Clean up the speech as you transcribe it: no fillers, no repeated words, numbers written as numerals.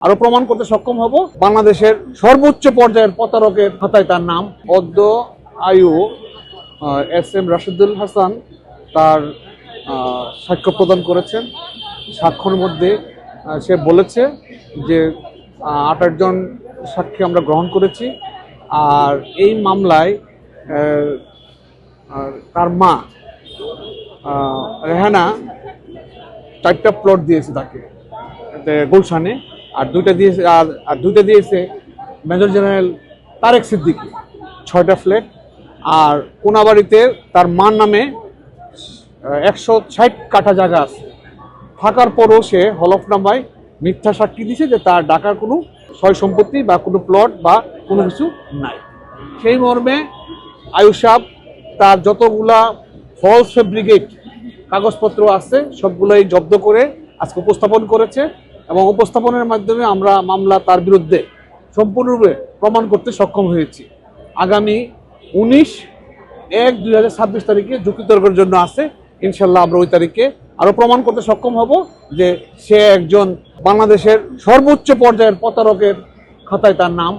আরো প্রমাণ করতে সক্ষম হব। বাংলাদেশের সর্বোচ্চ পর্যায়ের প্রতারকের খাতায় তার নাম। অদ্য আয়ু SM রাশিদুল হাসান তার সাক্ষ্য প্রদান করেছেন। সাক্ষ্যের মধ্যে সে বলেছে যে 28 জন সাক্ষী আমরা গ্রহণ করেছি। আর এই মামলায় তার মা রেহানা 4টা প্লট দিয়েছে তাকে গুলশানে, আর দুইটা দিয়েছে মেজর জেনারেল তারেক সিদ্দিকী 6টা ফ্ল্যাট। আর কোনাবাড়িতে তার মার নামে 160 কাঠা জায়গা আছে। থাকার পরও সে হলফনামায় মিথ্যা সাক্ষী দিয়েছে যে তার ঢাকার কোনো সয় সম্পত্তি বা কোনো প্লট বা কোনো কিছু নাই। সেই মর্মে আয়ুব সাহেব তার যতগুলা ফলস ফেব্রিকেট কাগজপত্র আছে সবগুলোই জব্দ করে আজকে উপস্থাপন করেছে, এবং উপস্থাপনের মাধ্যমে আমরা মামলা তার বিরুদ্ধে সম্পূর্ণরূপে প্রমাণ করতে সক্ষম হয়েছি। আগামী 19/1/2026 তারিখে যুক্তিতর্কের জন্য আছে। ইনশাল্লাহ আমরা ওই তারিখে আরো প্রমাণ করতে সক্ষম হব যে সে একজন বাংলাদেশের সর্বোচ্চ পর্যায়ের প্রতারকের খাতায় তার নাম।